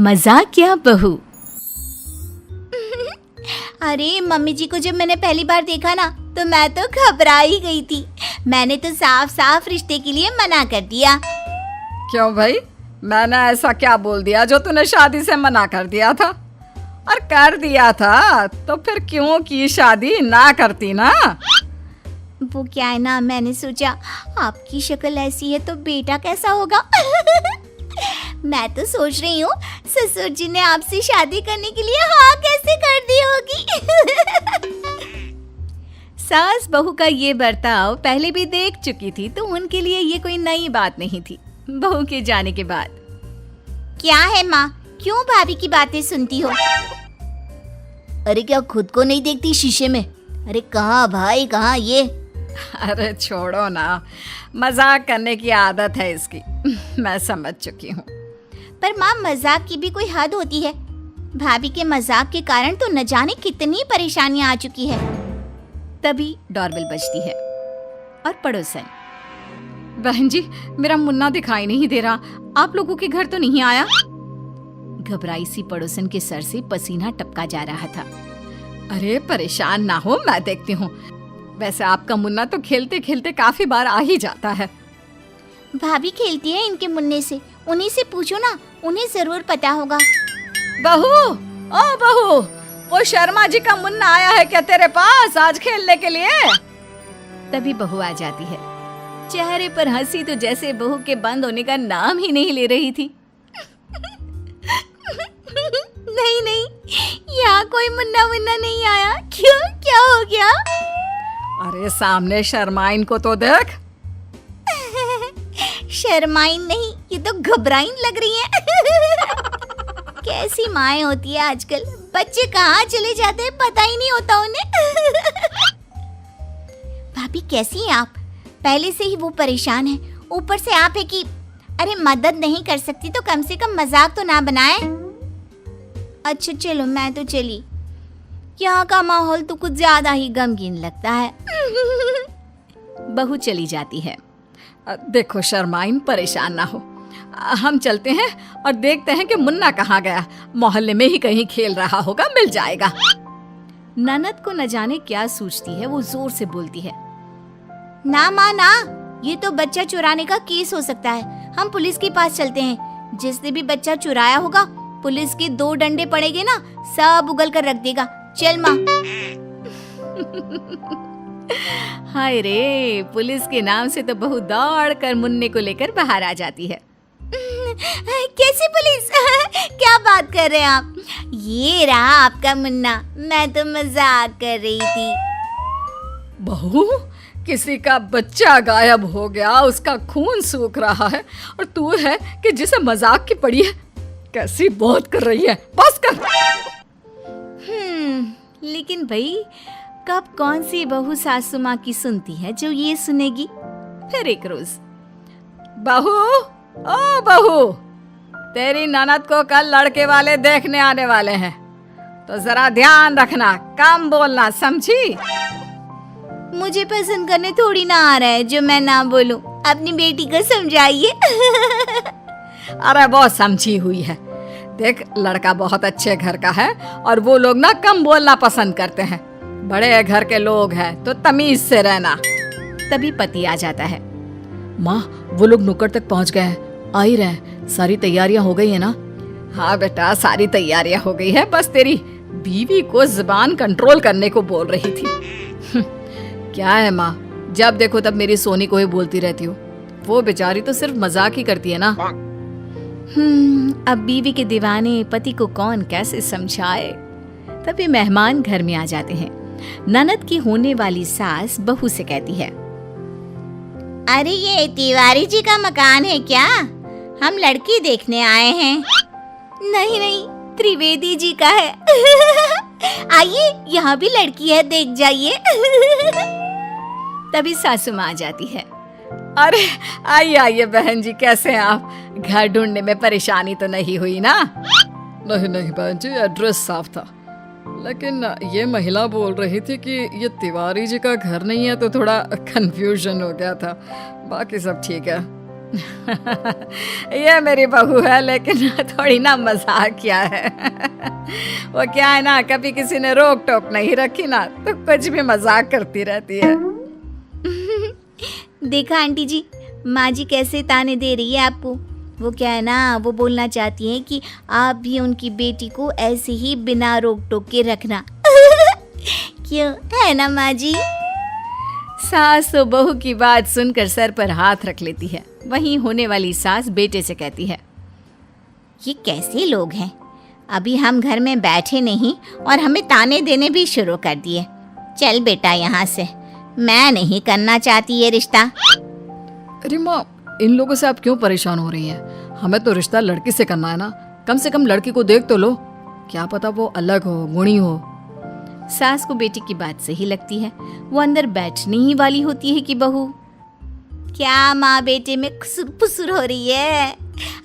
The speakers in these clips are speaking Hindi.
मजाकिया बहू। अरे मम्मी जी को जब मैंने पहली बार देखा ना तो मैं तो घबरा ही गई थी। मैंने तो साफ साफ रिश्ते के लिए मना कर दिया। क्यों भाई, मैंने ऐसा क्या बोल दिया जो तूने शादी से मना कर दिया था? और कर दिया था तो फिर क्यों की शादी, ना करती ना? वो क्या है ना, मैंने सोचा आपकी शक्ल ऐसी है तो बेटा कैसा होगा। मैं तो सोच रही हूँ ससुर जी ने आपसे शादी करने के लिए हाँ कैसे कर दी होगी। सास बहू का ये बर्ताव पहले भी देख चुकी थी तो उनके लिए ये कोई नई बात नहीं थी। बहू के जाने के बाद क्या है माँ, क्यों भाभी की बातें सुनती हो? अरे क्या खुद को नहीं देखती शीशे में? अरे कहाँ भाई कहाँ ये? अरे छोड़ो ना, मजाक करने की आदत है इसकी। मैं समझ चुकी हूँ। पर माँ मजाक की भी कोई हद होती है। भाभी के मजाक के कारण तो न जाने कितनी परेशानियाँ आ चुकी है। तभी डोरबेल बजती है और पड़ोसन, बहन जी मेरा मुन्ना दिखाई नहीं दे रहा, आप लोगों के घर तो नहीं आया? घबराई सी पड़ोसन के सर से पसीना टपका जा रहा था। अरे परेशान ना हो, मैं देखती हूँ। वैसे आपका मुन्ना तो खेलते खेलते काफी बार आ ही जाता है। भाभी खेलती है इनके मुन्ने से, उन्हीं से पूछो ना, उन्हें जरूर पता होगा। बहू, ओ बहू, वो शर्मा जी का मुन्ना आया है क्या तेरे पास आज खेलने के लिए? तभी बहू आ जाती है। चेहरे पर हंसी तो जैसे बहू के बंद होने का नाम ही नहीं ले रही थी। नहीं नहीं, यहाँ कोई मुन्ना मुन्ना नहीं आया। क्यों, क्या हो गया? अरे सामने शर्माइन को तो देख। शर्माइन नहीं, ये तो घबराइन लग रही है। कैसी माएं होती है आजकल, बच्चे कहाँ चले जाते हैं पता ही नहीं होता उन्हें। भाभी कैसी हैं आप? पहले से ही वो परेशान है, ऊपर से आप है कि अरे मदद नहीं कर सकती तो कम से कम मजाक तो ना बनाए। अच्छा चलो मैं तो चली, यहाँ का माहौल तो कुछ ज्यादा ही गमगीन लगता है। बहू चली जाती है। देखो शर्माइन, परेशान ना हो, हम चलते हैं और देखते हैं कि मुन्ना कहाँ गया। मोहल्ले में ही कहीं खेल रहा होगा, मिल जाएगा। ननद को न जाने क्या सोचती है, वो जोर से बोलती है, ना माँ ना, ये तो बच्चा चुराने का केस हो सकता है। हम पुलिस के पास चलते हैं। जिसने भी बच्चा चुराया होगा पुलिस के 2 डंडे पड़ेंगे ना, सब उगल कर रख देगा। चल माँ। हाय रे, पुलिस के नाम से तो बहू दौड़ कर मुन्ने को लेकर बाहर आ जाती है। कैसी पुलिस? क्या बात कर रहे हैं आप? ये रहा आपका मुन्ना, मैं तो मजाक कर रही थी। बहू, किसी का बच्चा गायब हो गया, उसका खून सूख रहा है और तू है कि जिसे मजाक की पड़ी है। कैसी बात कर रही है, बस कर। लेकिन भाई कब कौन सी बहू सासू माँ की सुनती है जो ये सुनेगी? फिर एक रोज, बहू, ओ बहू, तेरी ननद को कल लड़के वाले देखने आने वाले हैं, तो जरा ध्यान रखना, कम बोलना, समझी? मुझे पसंद करने थोड़ी ना आ रहा है जो मैं ना बोलूं। अपनी बेटी को समझाइए। अरे वो समझी हुई है। देख, लड़का बहुत अच्छे घर का है और वो लोग ना कम बोलना पसंद करते हैं। बड़े घर के लोग हैं तो तमीज से रहना। तभी पति आ जाता है। माँ, वो लोग नुक्कड़ तक पहुँच गए हैं, आ ही रहे। सारी तैयारियां हो गई है ना? हाँ बेटा, सारी तैयारियां हो गई है, बस तेरी बीवी को जुबान कंट्रोल करने को बोल रही थी। क्या है माँ, जब देखो तब मेरी सोनी को ही बोलती रहती हो। वो बेचारी तो सिर्फ मजाक ही करती है ना। अब बीवी के दीवाने पति को कौन कैसे समझाए। तभी मेहमान घर में आ जाते हैं। ननद की होने वाली सास बहू से कहती है, अरे ये तिवारी जी का मकान है क्या? हम लड़की देखने आए हैं। नहीं नहीं, त्रिवेदी जी का है। आइए, यहाँ भी लड़की है, देख जाइए। तभी सासू माँ आ जाती है। अरे आइए आइए बहन जी, कैसे हैं आप? घर ढूंढने में परेशानी तो नहीं हुई ना? नहीं नहीं बहन जी, एड्रेस साफ था, लेकिन ये महिला बोल रही थी कि ये तिवारी जी का घर नहीं है तो थोड़ा कंफ्यूजन हो गया था। बाकी सब ठीक है। ये मेरी बहू है, लेकिन थोड़ी ना मजाक किया है। वो क्या है ना, कभी किसी ने रोक टोक नहीं रखी ना तो कुछ भी मजाक करती रहती है। देखा आंटी जी, माँ जी कैसे ताने दे रही है आपको। वो क्या है ना, वो बोलना चाहती हैं कि आप भी उनकी बेटी को ऐसे ही बिना रोक टोक के रखना। क्यों, है ना माँ जी? सास तो बहू की बात सुनकर सर पर हाथ रख लेती है। वहीं होने वाली सास बेटे से कहती है, ये कैसे लोग हैं, अभी हम घर में बैठे नहीं और हमें ताने देने भी शुरू कर दिए। चल बेटा यहाँ से, मैं नहीं करना चाहती ये रिश्ता। अरे माँ, इन लोगों से आप क्यों परेशान हो रही हैं? हमें तो रिश्ता लड़की से करना है ना। कम से कम लड़की को देख तो लो, क्या पता वो अलग हो, गुणी हो। सास को बेटी की बात सही लगती है। वो अंदर बैठने ही वाली होती है कि बहू, क्या माँ बेटे में खुसुर फुसुर हो रही है?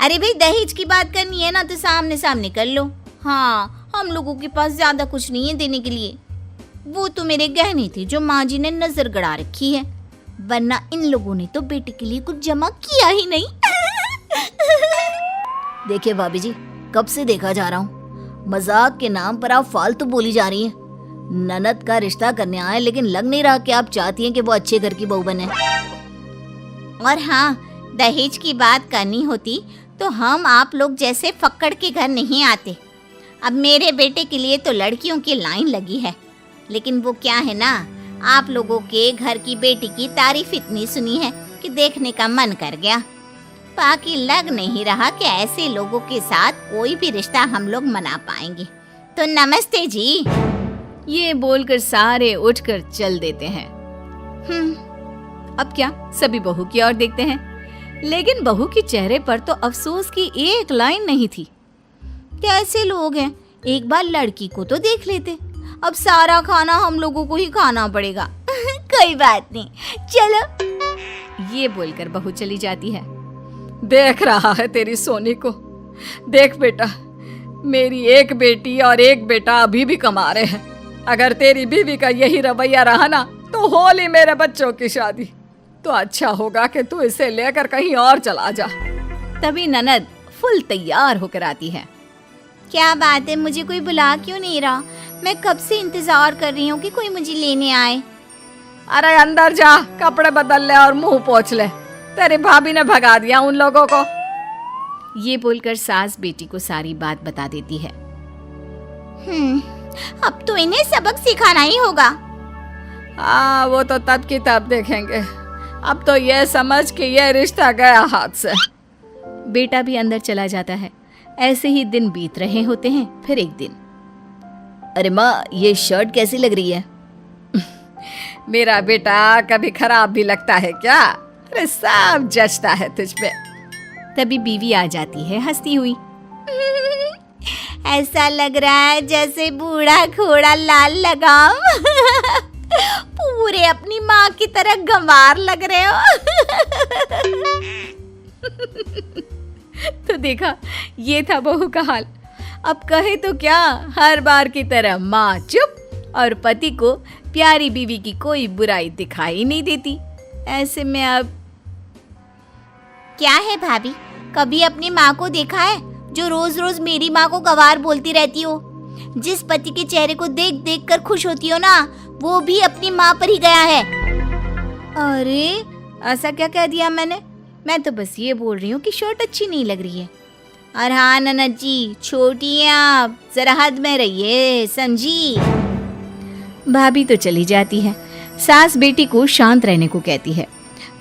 अरे भाई, दहेज की बात करनी है ना तो सामने सामने कर लो। हाँ, हम लोगों के पास ज्यादा कुछ नहीं है देने के लिए। वो तो मेरे गहने थे जो माँ जी ने नजर गड़ा रखी है, वरना इन लोगों ने तो बेटे के लिए कुछ जमा किया ही नहीं। देखिए भाभी जी, कब से देखा जा रहा हूँ, मजाक के नाम पर आप फालतू बोली जा रही हैं। ननद का रिश्ता करने आए, लेकिन लग नहीं रहा कि आप चाहती हैं कि वो अच्छे घर की बहू बने। और हाँ, दहेज की बात करनी होती तो हम आप लोग जैसे फक्कड़ के घर नहीं आते। अब मेरे बेटे के लिए तो लड़कियों की लाइन लगी है, लेकिन वो क्या है ना, आप लोगों के घर की बेटी की तारीफ इतनी सुनी है कि देखने का मन कर गया। बाकी लग नहीं रहा कि ऐसे लोगों के साथ कोई भी रिश्ता हम लोग मना पाएंगे। तो नमस्ते जी। ये बोलकर सारे उठकर चल देते हैं। अब क्या, सभी बहू की ओर देखते हैं, लेकिन बहू के चेहरे पर तो अफसोस की एक लाइन नहीं थी। कैसे लोग हैं, एक बार लड़की को तो देख लेते, अब सारा खाना हम लोगों को ही खाना पड़ेगा। कोई बात नहीं, चलो। ये बोलकर बहू चली जाती है। देख रहा है तेरी सोनी को। देख बेटा, मेरी एक बेटी और एक बेटा अभी भी कमा रहे हैं। अगर तेरी बीवी का यही रवैया रहा ना तो होली मेरे बच्चों की शादी, तो अच्छा होगा कि तू इसे लेकर कहीं और चला जा। तभी ननद फुल तैयार होकर आती है। क्या बात है, मुझे कोई बुला क्यों नहीं रहा? मैं कब से इंतजार कर रही हूँ कि कोई मुझे लेने आए। अरे अंदर जा, कपड़े बदल ले और मुंह पोंछ ले, तेरी भाभी ने भगा दिया उन लोगों को। ये बोलकर सास बेटी को सारी बात बता देती है। अब तो इन्हें सबक सिखाना ही होगा। हाँ, वो तो तब की तब देखेंगे। अब तो ये समझ कि ये रिश्ता गया हाथ से। बेटा भी अंदर चला जाता है। ऐसे ही दिन बीत रहे होते हैं। फिर एक दिन, अरे माँ, ये शर्ट कैसी लग रही है? मेरा बेटा कभी खराब भी लगता है क्या? अरे सब जचता है तुझ पे। तभी बीवी आ जाती है हंसती हुई। ऐसा लग रहा है जैसे बूढ़ा घोड़ा लाल लगाम। पूरे अपनी माँ की तरह गंवार लग रहे हो। तो देखा, ये था बहू का हाल। अब कहे तो क्या, हर बार की तरह माँ चुप और पति को प्यारी बीवी की कोई बुराई दिखाई नहीं देती। ऐसे में अब क्या है भाभी, कभी अपनी माँ को देखा है जो रोज रोज मेरी माँ को गवार बोलती रहती हो? जिस पति के चेहरे को देख देख कर खुश होती हो ना, वो भी अपनी माँ पर ही गया है। अरे ऐसा क्या कह दिया मैंने? मैं तो बस ये बोल रही हूँ कि शर्ट अच्छी नहीं लग रही है। और हाँ ननद जी, छोटी हैं आप, जरा हद में रहिए, समझी? भाभी तो चली जाती है। सास बेटी को शांत रहने को कहती है,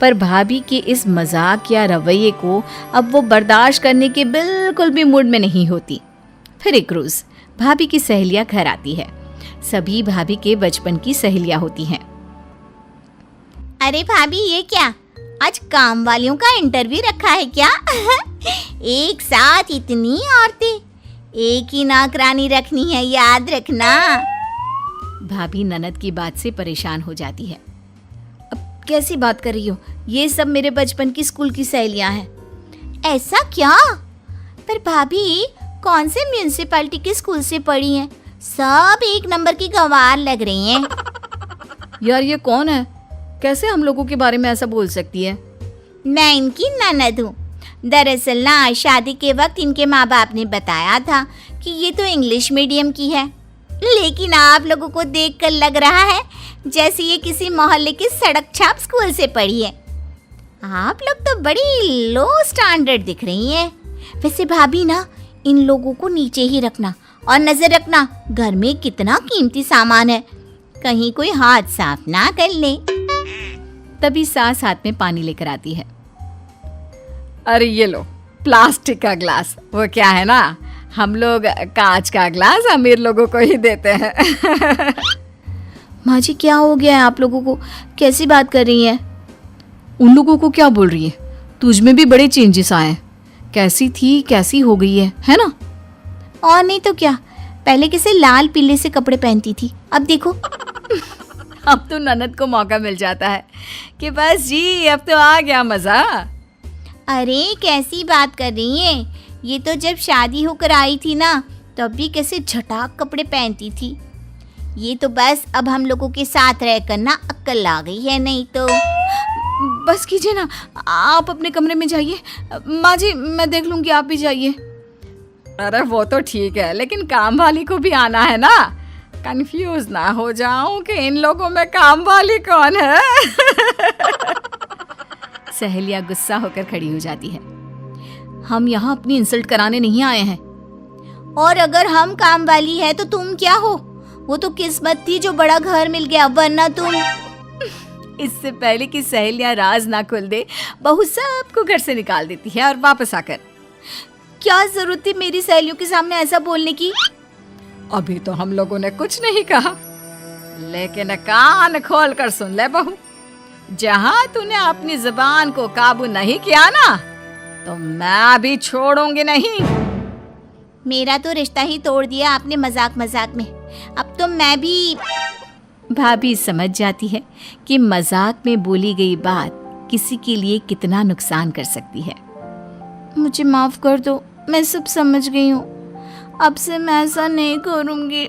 पर भाभी के इस मजाक या रवैये को अब वो बर्दाश्त करने के बिल्कुल भी मूड में नहीं होती। फिर एक रोज भाभी की सहेलियां घर आती है। सभी भाभी के बचपन की सहेलियां होती हैं। अरे भाभी, ये क्या, आज काम वालियों का इंटरव्यू रखा है क्या? एक साथ इतनी औरतें, एक ही नौकरानी रखनी है, याद रखना। भाभी ननद की बात से परेशान हो जाती है। अब कैसी बात कर रही हो? ये सब मेरे बचपन की स्कूल की सहेलियां हैं। ऐसा क्या? पर भाभी, कौन से म्यूनिसिपैलिटी के स्कूल से पढ़ी हैं? सब एक नंबर की गंवार लग रही हैं। यार ये कौन है? कैसे हम लोगों के बारे में ऐसा बोल सकती है? मैं इनकी ननद हूँ। दरअसल ना शादी के वक्त इनके माँ बाप ने बताया था कि ये तो इंग्लिश मीडियम की है, लेकिन आप लोगों को देखकर लग रहा है जैसे ये किसी मोहल्ले की सड़क छाप स्कूल से पढ़ी है। आप लोग तो बड़ी लो स्टैंडर्ड दिख रही हैं। वैसे भाभी ना, इन लोगों को नीचे ही रखना और नजर रखना, घर में कितना कीमती सामान है, कहीं कोई हाथ साफ ना कर ले। तभी सास हाथ में पानी लेकर आती है। अरे ये लो प्लास्टिक का ग्लास, वो क्या है ना, हम लोग कांच का ग्लास अमीर लोगों को ही देते हैं। माँ जी क्या हो गया है आप लोगों को, कैसी बात कर रही हैं? उन लोगों को क्या बोल रही है? तुझ में भी बड़े चेंजेस आए हैं। कैसी थी कैसी हो गई है ना? और नहीं तो क्या, पहले किसे लाल पीले से कपड़े पहनती थी, अब देखो। अब तो ननद को मौका मिल जाता है कि बस जी अब तो आ गया मजा। अरे कैसी बात कर रही हैं? ये तो जब शादी होकर आई थी ना, तब भी कैसे झटाक कपड़े पहनती थी। ये तो बस अब हम लोगों के साथ रहकर ना अक्ल आ गई है, नहीं तो। बस कीजिए ना, आप अपने कमरे में जाइए। माँ जी मैं देख लूंगी, आप भी जाइए। अरे वो तो ठीक है, लेकिन काम वाली को भी आना है ना। कंफ्यूज ना हो जाऊं कि इन लोगों में काम वाली कौन है। सहेलिया गुस्सा होकर खड़ी हो जाती है। हम यहाँ अपनी इंसल्ट कराने नहीं आए हैं। और अगर हम काम वाली है तो तुम क्या हो? वो तो किस्मत थी जो बड़ा घर मिल गया, वरना तुम। इससे पहले कि सहेलियां राज ना खुल दे, बहू सबको घर से निकाल देती है और वापस आकर, क्या जरूरत थी मेरी सहेलियों के सामने ऐसा बोलने की? अभी तो हम लोगों ने कुछ नहीं कहा, लेकिन कान खोल कर सुन ले बहू, जहां तूने अपनी जुबान को काबू नहीं किया ना, तो मैं भी छोड़ूंगी नहीं। मेरा तो रिश्ता ही तोड़ दिया आपने मजाक मजाक में। अब तो मैं भी। भाभी समझ जाती है कि मजाक में बोली गई बात किसी के लिए कितना नुकसान कर सकती है। मुझे माफ कर दो, मैं सब समझ गई हूँ, अब से मैं ऐसा नहीं करूँगी।